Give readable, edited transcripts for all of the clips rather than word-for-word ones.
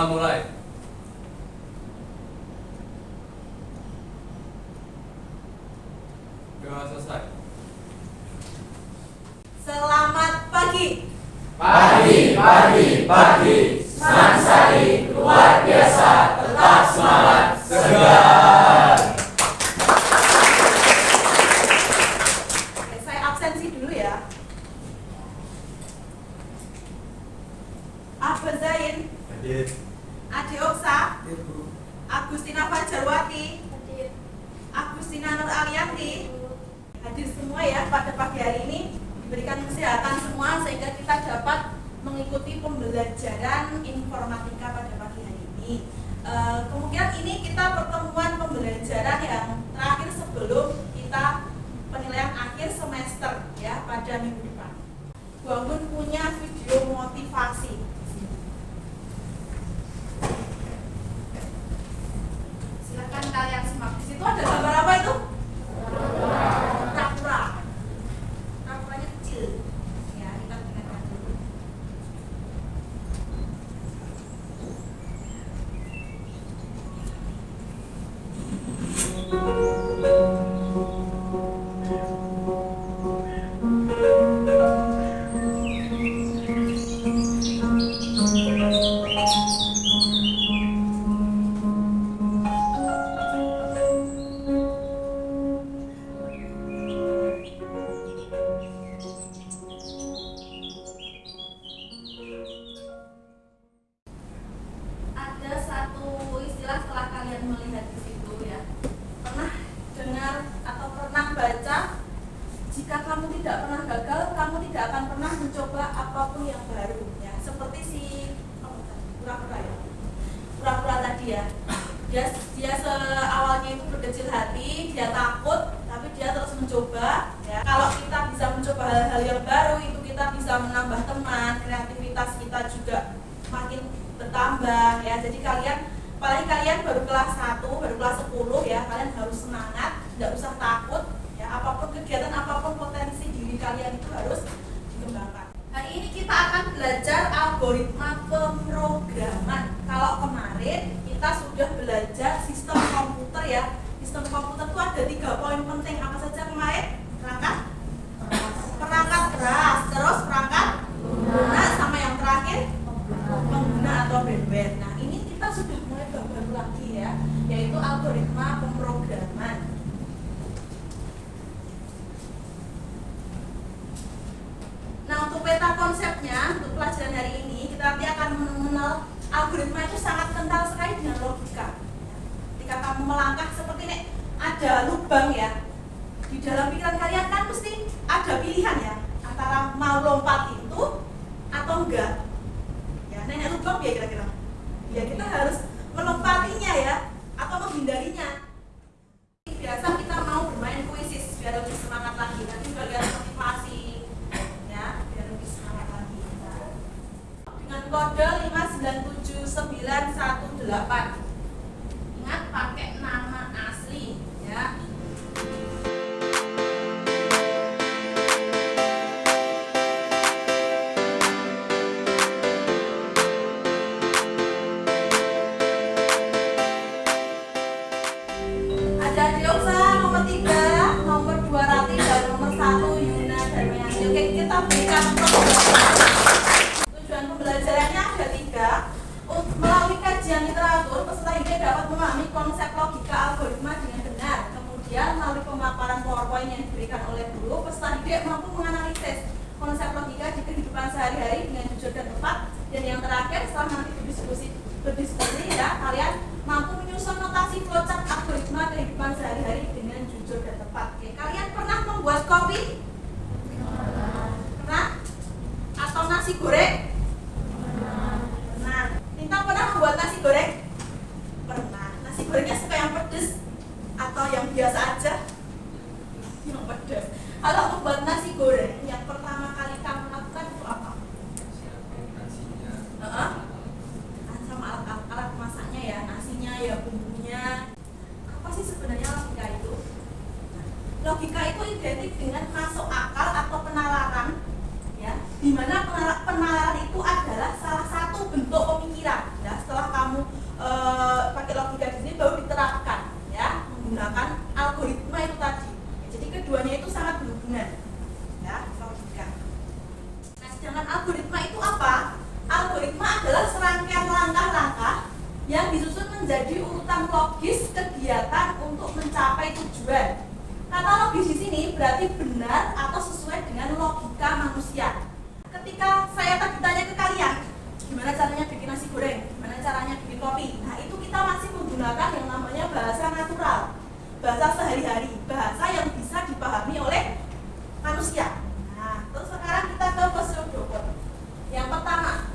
mulai. Udah selesai. Selamat pagi. Pagi. Sansari luar biasa, tetap semangat, segar. Oke, saya absensi dulu ya. Abah Zain, Hadir. Ade Oksa, Hadir, Bu. Agustina Fajarwati, Hadir. Agustina Nur Alianti, hadir semua ya pada pagi hari ini. Diberikan kesehatan semua sehingga kita dapat mengikuti pembelajaran informatika pada pagi hari ini. Kemungkinan ini kita pertemuan pembelajaran yang terakhir sebelum kita penilaian akhir semester ya pada minggu depan. Bu Anggun punya video motivasi. Silakan kalian simak. Di situ ada gambar apa itu? Kura-kura. Kura-kuranya kecil. Ya, kita dengarkan dulu. Ada satu istilah setelah kalian melihat di situ ya. Pernah dengar atau pernah baca, jika kamu tidak pernah gagal, kamu tidak akan pernah mencoba apapun yang baru ya. Seperti si kura-kura ya. Kura-kura tadi ya. Dia awalnya itu berkecil hati, dia takut, tapi dia terus mencoba ya. Kalau kita bisa mencoba hal-hal yang baru, itu kita bisa menambah teman, kreativitas kita juga makin bertambah ya. Jadi kalian, apalagi kalian baru kelas 1, baru kelas 10 ya, kalian harus semangat, tidak usah takut ya. Apapun kegiatan, apapun potensi diri kalian itu harus dikembangkan. Hari ini kita akan belajar algoritma pemrograman. Kalau kemarin kita sudah belajar sistem komputer ya. Sistem komputer itu ada 3 poin penting. Apa saja kemarin? Perangkat keras, terus perangkat lunak, sama yang terakhir pengguna atau hardware. Nah, ini kita sudah mulai baru lagi ya, yaitu algoritma pemrograman. Nah, untuk peta konsepnya, untuk pelajaran hari ini, kita nanti akan mengenal algoritma itu sangat kental sekali dengan logika. Ketika kamu melangkah seperti ini, ada lubang ya. Di dalam pikiran kalian kan mesti ada pilihan ya, antara mau lompat itu atau enggak. Ya, nenek lubang ya kira-kira. Ya, kita harus melompatinya ya, atau menghindarinya. Biasa kita mau bermain kuisis biar lebih semangat lagi. Nanti bagian motivasi ya, biar lebih semangat lagi. Dengan kode 5979118. Ingat pakai nama asli ya. Ada Dioksa nomor 3, nomor 2 Rati, dan nomor 1 Yuna Darmianti. Oke, kita berikan tujuan pembelajarannya ada 3. Melalui kajian literatur, peserta didik dapat memahami konsep logika algoritma dengan benar. Kemudian melalui pemaparan PowerPoint yang diberikan oleh guru, peserta didik mampu menganalisis konsep logika di kehidupan sehari-hari dengan jujur dan tepat. Dan yang terakhir, setelah nanti berdiskusi ya, kalian mampu menyusun notasi flowchart algoritma kehidupan sehari-hari dengan jujur dan tepat. Oke, kalian pernah membuat kopi? Pernah? Atau nasi goreng? Pernah. Tinta pernah membuat nasi goreng? Pernah. Nasi gorengnya suka yang pedas atau yang biasa aja? Yang pedas. Kalau membuat nasi goreng, yang pertama kali kamu lakukan itu apa? Siapin nasinya. Sama alat masaknya ya, nasinya ya, bumbunya. Apa sih sebenarnya logika itu? Logika itu identik dengan masuk akal atau penalaran ya, di mana penalaran itu adalah salah satu bentuk pemikiran ya. Setelah kamu logis kegiatan untuk mencapai tujuan. Kata logis di sini berarti benar atau sesuai dengan logika manusia. Ketika saya tadi tanya ke kalian, gimana caranya bikin nasi goreng, gimana caranya bikin kopi, nah itu kita masih menggunakan yang namanya bahasa natural, bahasa sehari-hari, bahasa yang bisa dipahami oleh manusia. Nah, terus sekarang kita ke pseudocode. Yang pertama,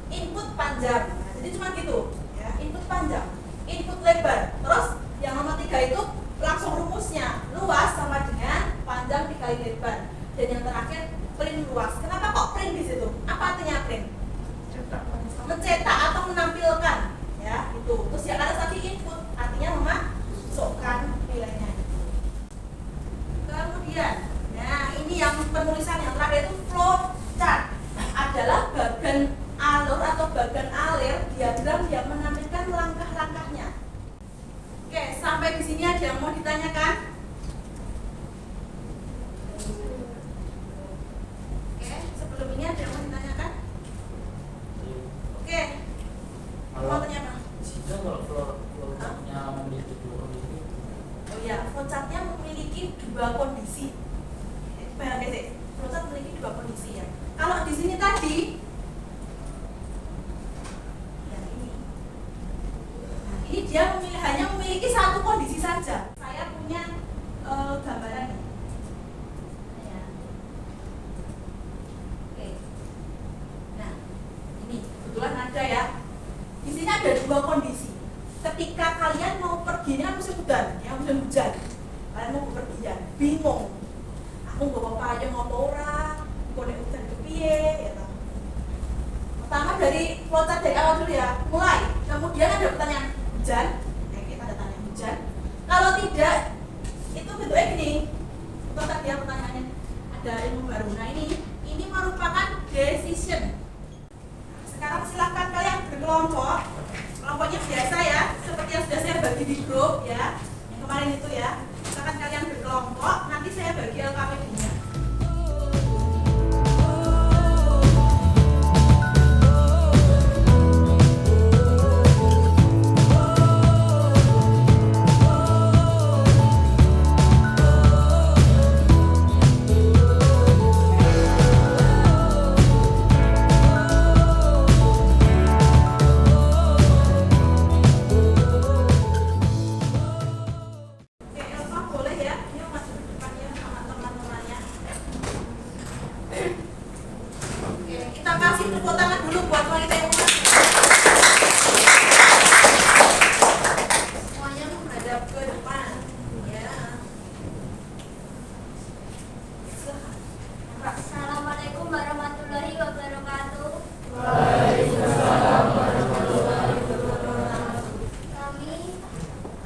input panjang. Nah, jadi cuma gitu, ya, input panjang, input lebar. Terus yang nomor 3 itu langsung rumusnya, luas sama dengan panjang dikali lebar. Dan yang terakhir, print luas. Kenapa kok print di situ? Apa artinya print? Mencetak atau menampilkan, ya itu. Terus yang ada tadi input, artinya memasukkan nilainya. Kemudian, nah ini yang penulisan yang terakhir itu flow chart, adalah bagan alur atau bagan alir diagram yang menampilkan langkah-langkahnya. Oke, sampai di sini ada yang mau ditanyakan? Oke, sebelum ini ada yang mau ditanyakan? Oke, mau tanya apa? Jika kalau flowchartnya memiliki dua kondisi. Oh ya, flowchartnya memiliki dua kondisi. Flowchart memiliki dua kondisi ya. Kalau di sini tadi, ya ini. Nah, ini dia hanya memiliki satu kondisi saja. Saya punya gambaran nih. Ya. Oke. Nah, ini kebetulan ada ya. Di sini ada dua kondisi. Ketika kalian mau pergi, ini kan musim hujan, ya musim hujan. Kalian mau bepergian, bingung. Aku bawa payung apa ora, kok nek hujan kepiye, ya. Pertama dari flowchart dari awal dulu ya, mulai. Kemudian ada pertanyaan hujan, kita ada tanya hujan. Kalau tidak, itu bentuknya gini. Itu tadi ya pertanyaannya. Ada ilmu baru. Nah ini merupakan decision. Sekarang silakan kalian berkelompok. Kelompoknya biasa ya, seperti yang sudah saya bagi di grup ya, yang kemarin itu ya. Silakan kalian berkelompok, nanti saya bagi LKPD-nya. Assalamualaikum warahmatullahi wabarakatuh. Kami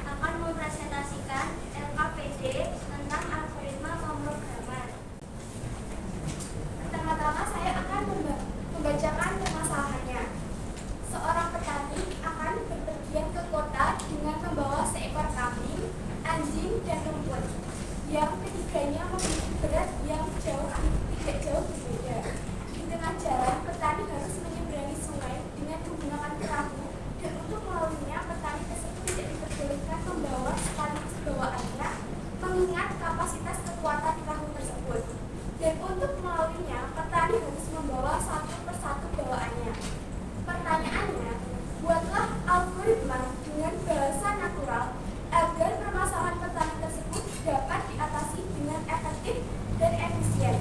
akan mempresentasikan LKPD tentang algoritma pemrograman. Pertama-tama saya akan membacakan permasalahannya. Seorang petani akan berpergian ke kota dengan membawa seekor kambing, anjing, dan rumput. Yang ketiganya memiliki berat yang tidak jauh berbeda. Di tengah jalan, petani harus menyeberangi sungai dengan menggunakan perahu, dan untuk melaluinya, petani tersebut tidak diperbolehkan membawa sekaligus bawaannya, mengingat kapasitas kekuatan perahu tersebut. Dan untuk melaluinya, petani harus membawa satu persatu bawaannya. Pertanyaannya, buatlah algoritma dengan bahasa natural agar permasalahan petani tersebut dapat diatasi dengan efektif dan efisien.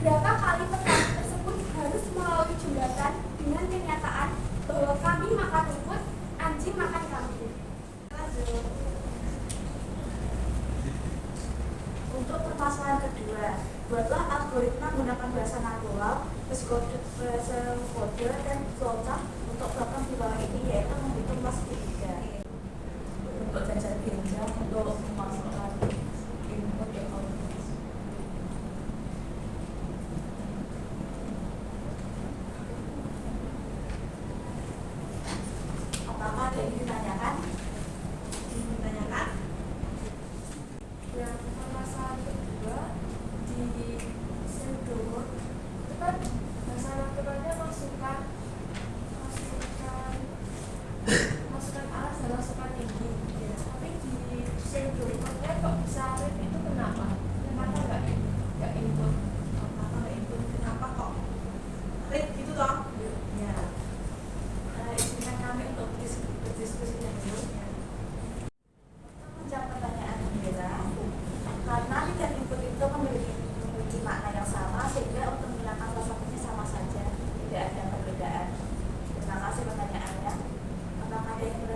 Berapa kali petani tersebut harus melalui jembatan dengan kenyataan bahwa kambing makan rumput, anjing makan kambing? Untuk permasalahan kedua, buatlah algoritma menggunakan bahasa natural, bahasa kode, dan flowchart untuk program di bawah ini, yaitu menghitung kelas 3. Untuk jajar genjang untuk memasukkan input dan output. Pertama ada yang ditanyakan? Yang permasalahan kedua di pseudocode, bahasa naturalnya masukkan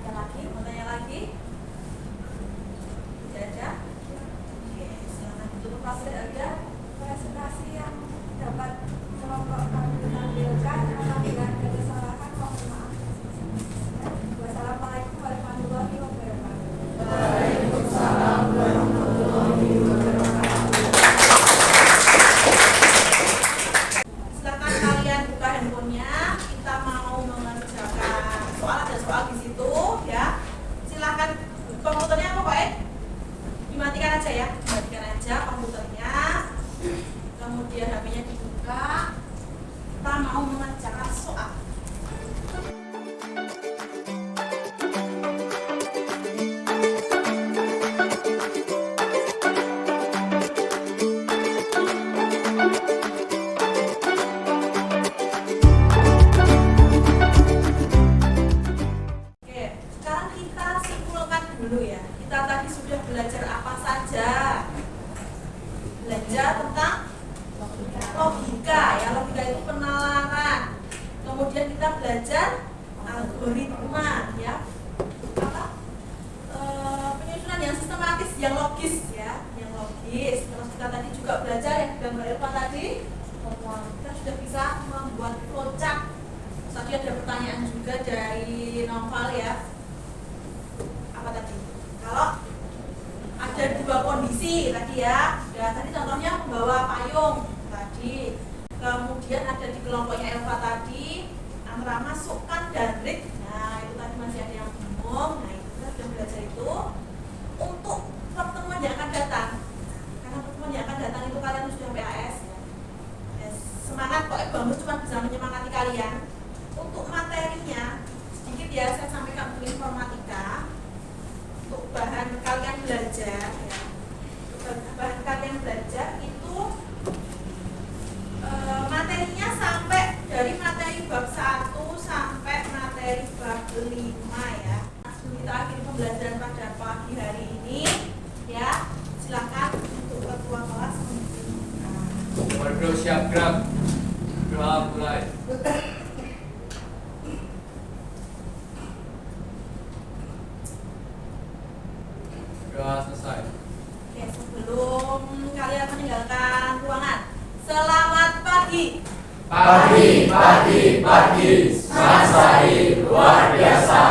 tanya lagi. Mau tanya lagi? Tidak ada? Oke, silakan ditutup aja. Presentasi yang dapat kelompok ditampilkan apabila ada kesalahan mohon maaf. Wassalamualaikum warahmatullahi wabarakatuh. Waalaikumsalam warahmatullahi wabarakatuh. Silakan kalian buka handphonenya. Kita mau mengerjakan soal, ada soal di situ ya. Silakan komputernya apa Pak? Dimatikan aja ya, dimatikan aja komputernya. Kemudian HP-nya dibuka. Kita mau mengerjakan soal. Oke, sekarang kita simpulkan dulu ya. Kita tadi sudah belajar apa saja? Belajar tentang logika ya, logika itu penalaran. Kemudian kita belajar algoritma ya, apa penyusunan yang sistematis, yang logis ya, yang logis. Terus kita tadi juga belajar yang gambar Elva tadi, kita sudah bisa membuat flowchart. Tadi ada pertanyaan juga dari Noval ya, apa tadi? Kalau ada dua kondisi tadi ya, tadi contohnya membawa payung tadi, kemudian ada di kelompoknya Elva tadi antara masukkan dan read. Nah itu tadi masih ada yang bingung. Nah itu kita sudah belajar itu. Untuk pertemuan yang akan datang, karena pertemuan yang akan datang itu kalian sudah PAS ya. Semangat kok, Bamus cuma bisa menyemangati kalian. Untuk materinya sedikit ya, saya sampaikan untuk informatika, untuk bahan kalian belajar ya. Bahan kalian belajar itu materinya sampai dari materi bab 1 sampai materi bab 5 ya. Sebelum kita akhiri pembelajaran pada pagi hari ini ya, silakan untuk ketua kelas membuka. Waduh, siap gerak. Doa mulai. Doa selesai. Oke, sebelum kalian meninggalkan ruangan, selamat pagi. Pagi, pagi, pagi. Mas Sari luar biasa.